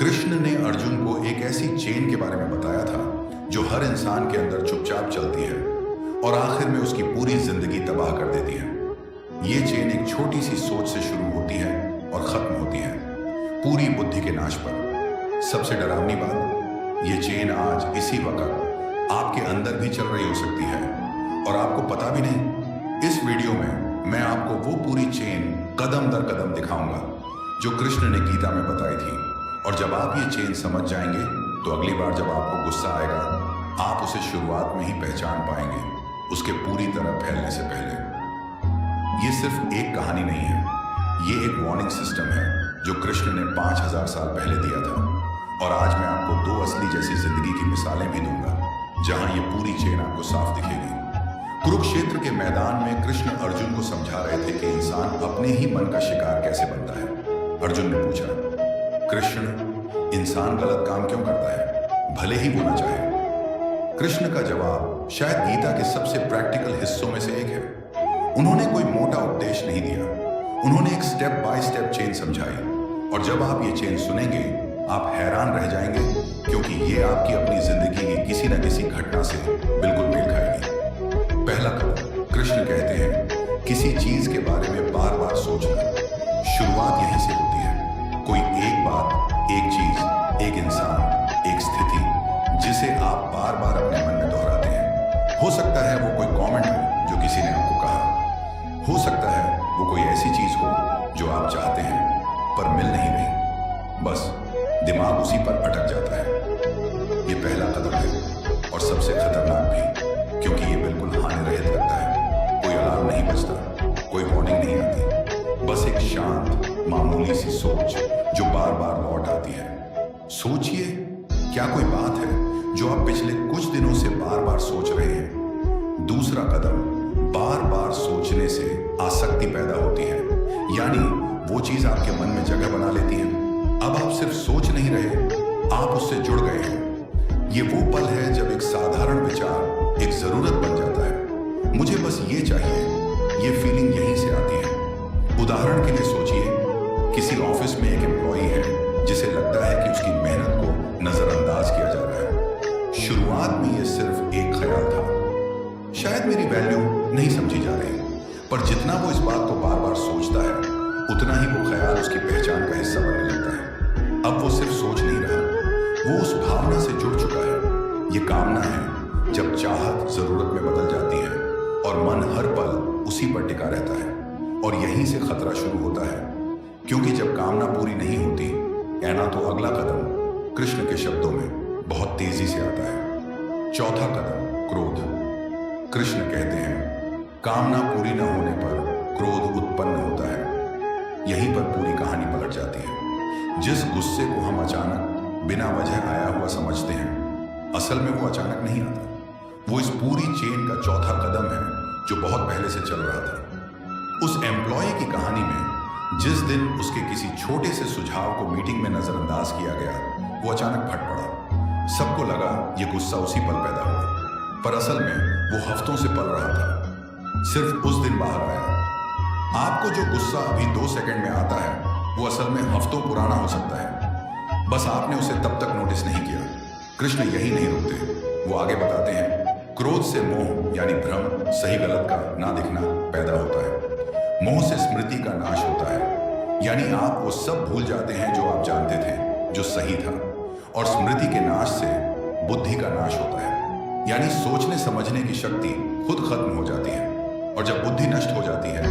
कृष्ण ने अर्जुन को एक ऐसी चेन के बारे में बताया था जो हर इंसान के अंदर चुपचाप चलती है और आखिर में उसकी पूरी जिंदगी तबाह कर देती है। ये चेन एक छोटी सी सोच से शुरू होती है और खत्म होती है पूरी बुद्धि के नाश पर। सबसे डरावनी बात, ये चेन आज इसी वक्त आपके अंदर भी चल रही हो सकती है और आपको पता भी नहीं। इस वीडियो में मैं आपको वो पूरी चेन कदम दर कदम दिखाऊंगा जो कृष्ण ने गीता में बताई थी, और जब आप ये चेन समझ जाएंगे तो अगली बार जब आपको गुस्सा आएगा आप उसे शुरुआत में ही पहचान पाएंगे, उसके पूरी तरह फैलने से पहले। ये सिर्फ एक कहानी नहीं है, ये एक वार्निंग सिस्टम है जो कृष्ण ने 5000 साल पहले दिया था। और आज मैं आपको दो असली जैसी जिंदगी की मिसालें भी दूंगा जहां ये पूरी चेन आपको साफ दिखेगी। कुरुक्षेत्र के मैदान में कृष्ण अर्जुन को समझा रहे थे कि इंसान अपने ही मन का शिकार कैसे बनता है। अर्जुन ने पूछा, कृष्ण, इंसान गलत काम क्यों करता है, भले ही वो ना चाहे? कृष्ण का जवाब शायद गीता के सबसे प्रैक्टिकल हिस्सों में से एक है। उन्होंने कोई मोटा उपदेश नहीं दिया, उन्होंने एक स्टेप बाय स्टेप चेन समझाई। और जब आप ये चेन सुनेंगे आप हैरान रह जाएंगे, क्योंकि ये आपकी अपनी जिंदगी की किसी न किसी घटना से बिल्कुल मेल खाएगी। पहला कदम, कृष्ण कहते हैं किसी चीज के बारे में बार बार सोचना। शुरुआत यहीं से होती है। कोई एक बात, एक चीज, एक इंसान, एक स्थिति जिसे आप बार बार अपने मन में दोहराते हैं। हो सकता है वो कोई कमेंट हो जो किसी ने आपको कहा, हो सकता है वो कोई ऐसी चीज हो जो आप चाहते हैं पर मिल नहीं रही, बस दिमाग उसी पर अटक जाता है। ये पहला कदम है और सबसे खतरनाक भी, क्योंकि ये बिल्कुल हानि रहित लगता है। कोई अलार्म नहीं बजता, कोई वार्निंग नहीं आती, बस एक शांत मामूली सी सोच जो बार बार लौट आती है। सोचिए, क्या कोई बात है जो आप पिछले कुछ दिनों से बार बार सोच रहे हैं? दूसरा कदम, बार बार सोचने से आसक्ति पैदा होती है, यानी वो चीज आपके मन में जगह बना लेती है। अब आप सिर्फ सोच नहीं रहे, आप उससे जुड़ गए हैं। ये वो पल है जब एक साधारण विचार एक जरूरत बन जाता है। मुझे बस ये चाहिए, ये फीलिंग यहीं से आती है। उदाहरण के लिए सोचिए, किसी ऑफिस में एक एम्प्लॉई है जिसे लगता है कि उसकी मेहनत को नजरअंदाज किया जा रहा है। शुरुआत में ये सिर्फ एक ख्याल था, शायद मेरी वैल्यू नहीं समझी जा रही, पर जितना वो इस बात को बार बार सोचता है उतना ही वो ख्याल उसकी पहचान का हिस्सा बनने लगता है। अब वो सिर्फ सोच नहीं रहा, वो उस भावना से जुड़ चुका है। ये कामना है जब चाहत जरूरत में बदल जाती है और मन हर पल उसी पर टिका रहता है। और यहीं से खतरा शुरू होता है, क्योंकि जब कामना पूरी नहीं होती है ना, तो अगला कदम कृष्ण के शब्दों में बहुत तेजी से आता है। चौथा कदम, क्रोध। कृष्ण कहते हैं कामना पूरी न होने पर क्रोध उत्पन्न होता है। यहीं पर पूरी कहानी पलट जाती है। जिस गुस्से को हम अचानक बिना वजह आया हुआ समझते हैं, असल में वो अचानक नहीं आता। वो इस पूरी चेन का चौथा कदम है जो बहुत पहले से चल रहा था। उस एम्प्लॉय की कहानी में जिस दिन उसके किसी छोटे से सुझाव को मीटिंग में नजरअंदाज किया गया, वो अचानक फट पड़ा। सबको लगा ये गुस्सा उसी पल पैदा हुआ, पर असल में वो हफ्तों से पल रहा था, सिर्फ उस दिन बाहर आया। आपको जो गुस्सा अभी 2 सेकंड में आता है वो असल में हफ्तों पुराना हो सकता है, बस आपने उसे तब तक नोटिस नहीं किया। कृष्ण यही नहीं रुकते, वो आगे बताते हैं क्रोध से मोह यानी भ्रम, सही गलत का ना दिखना पैदा होता है। मोह से स्मृति का नाश होता है, यानी आप वो सब भूल जाते हैं जो आप जानते थे जो सही था। और स्मृति के नाश से बुद्धि का नाश होता है, यानी सोचने समझने की शक्ति खुद खत्म हो जाती है। और जब बुद्धि नष्ट हो जाती है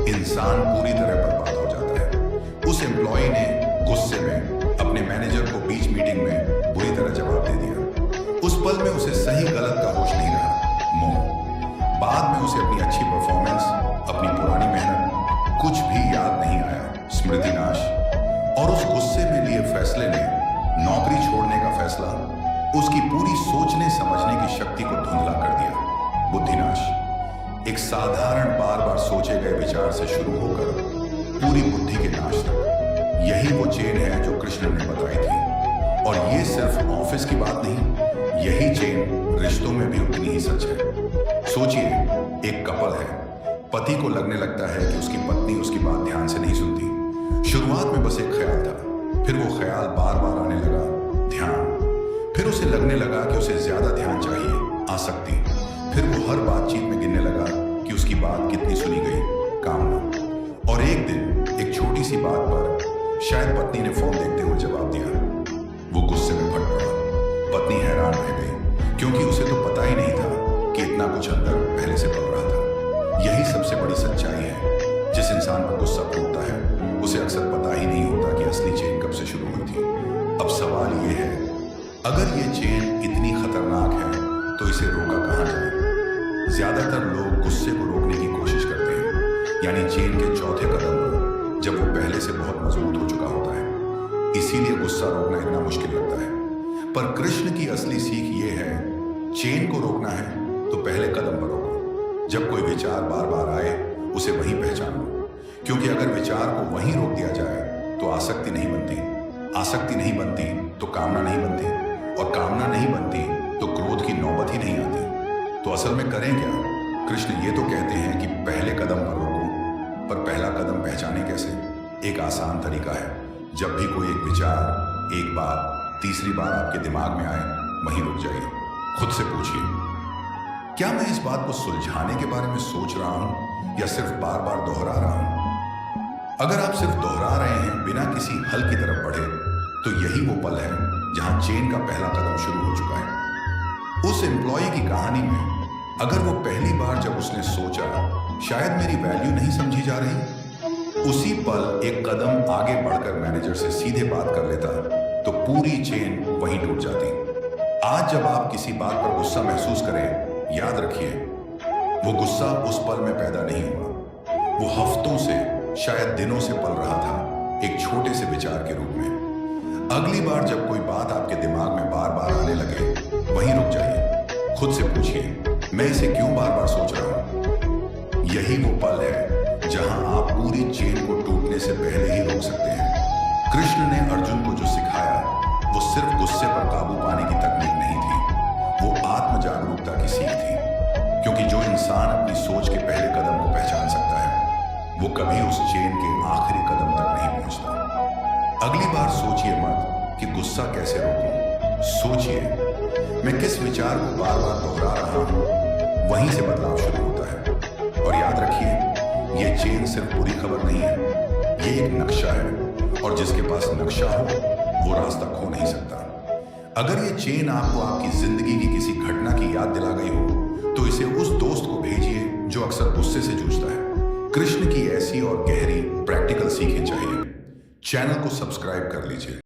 इंसान पूरी तरह बर्बाद हो जाता है। उस एम्प्लॉय ने गुस्से में अपने मैनेजर को बीच मीटिंग में बुरी तरह जवाब दे दिया। उस पल में उसे सही गलत का होश नहीं रहा, मोह। बाद में उसे अपनी अच्छी परफॉर्मेंस, अपनी पुरानी मेहनत, कुछ भी याद नहीं आया, स्मृति नाश। और उस गुस्से में लिए फैसले ने, नौकरी छोड़ने का फैसला, उसकी पूरी सोचने समझने की शक्ति को धुंधला कर दिया, बुद्धि नाश। एक साधारण बार बार सोचे गए विचार से शुरू होकर पूरी बुद्धि के नाश तक। यही वो चेन है जो कृष्ण ने बताई थी। और ये सिर्फ ऑफिस की बात नहीं, यही चेन रिश्तों में भी उतनी ही सच है। सोचिए, एक कपल है, पति को लगने लगता है कि उसकी पत्नी उसकी बात ध्यान से नहीं सुनती। शुरुआत में बस एक ख्याल था, फिर वो ख्याल बार बार आने लगने लगा कि उसे ज्यादा ध्यान चाहिए, आसक्ति। फिर वो हर बातचीत में गिनने लगा कि उसकी बात कितनी सुनी गई, कामना। और एक दिन एक छोटी सी बात पर शायद पत्नी ने फोन देखते हुए जवाब दिया। वो गुस्से में फट पड़ा। पत्नी हैरान रह गई, क्योंकि उसे तो पता ही नहीं था कि इतना कुछ अंदर पहले से पल रहा था। यही सबसे बड़ी सच्चाई है। जिस इंसान पर गुस्सा फूटता है उसे अक्सर पता ही नहीं होता कि असली चेन कब से शुरू हुई थी। अब सवाल ये है, अगर ये चेन इतनी खतरनाक है तो इसे रोका कहाँ जाए? ज्यादातर लोग गुस्से को रोकने की कोशिश करते हैं, यानी चेन के चौथे कदम पर, जब वो पहले से बहुत मजबूत हो चुका होता है। इसीलिए गुस्सा रोकना इतना मुश्किल लगता है। पर कृष्ण की असली सीख ये है, चेन को रोकना है तो पहले कदम पर रोको। जब कोई विचार बार बार आए उसे वहीं पहचान लो, क्योंकि अगर विचार को वहीं रोक दिया जाए तो आसक्ति नहीं बनती, आसक्ति नहीं बनती तो कामना नहीं बनती, और कामना नहीं बनती तो क्रोध की नौबत ही नहीं आती। तो असल में करें क्या? कृष्ण ये तो कहते हैं कि पहले कदम पर रोको, पर पहला कदम पहचाने कैसे? एक आसान तरीका है। जब भी कोई एक विचार एक बार, तीसरी बार आपके दिमाग में आए, वहीं रुक जाइए। खुद से पूछिए, क्या मैं इस बात को सुलझाने के बारे में सोच रहा हूं या सिर्फ बार बार दोहरा रहा हूं? अगर आप सिर्फ दोहरा रहे हैं बिना किसी हल की तरफ बढ़े, तो यही वो पल है जहां चेन का पहला कदम शुरू हो चुका है। उस एम्प्लॉय की कहानी में, अगर वो पहली बार जब उसने सोचा शायद मेरी वैल्यू नहीं समझी जा रही, उसी पल एक कदम आगे बढ़कर मैनेजर से सीधे बात कर लेता, तो पूरी चेन वहीं टूट जाती। आज जब आप किसी बात पर गुस्सा महसूस करें, याद रखिए वो गुस्सा उस पल में पैदा नहीं हुआ। वो हफ्तों से, शायद दिनों से पल रहा था, एक छोटे से विचार के रूप में। अगली बार जब कोई बात आपके दिमाग में बार बार आने लगे, वहीं रुक जाइए। खुद से पूछिए, मैं इसे क्यों बार बार सोच रहा हूं? यही वो पल है जहां आप पूरी चेन को टूटने से पहले ही रोक सकते हैं। कृष्ण ने अर्जुन को जो सिखाया वो सिर्फ गुस्से पर काबू पाने की तकनीक नहीं थी, वो आत्म जागरूकता की सीख थी। क्योंकि जो इंसान अपनी सोच के पहले कदम को पहचान सकता है, वो कभी उस चेन के आखिरी कदम तक नहीं पहुंचता। अगली बार सोचिए मत कि गुस्सा कैसे रोकूं, सोचिए मैं किस विचार को बार बार दोहरा रहा हूं। वहीं से बदलाव शुरू होता है। और याद रखिए, ये चेन सिर्फ बुरी खबर नहीं है, ये एक नक्शा है, और जिसके पास नक्शा हो वो रास्ता खो नहीं सकता। अगर ये चेन आपको आपकी जिंदगी की किसी घटना की याद दिला गई हो, तो इसे उस दोस्त को भेजिए जो अक्सर गुस्से से जूझता है। कृष्ण की ऐसी और गहरी प्रैक्टिकल सीखें चाहिए। चैनल को सब्सक्राइब कर लीजिए।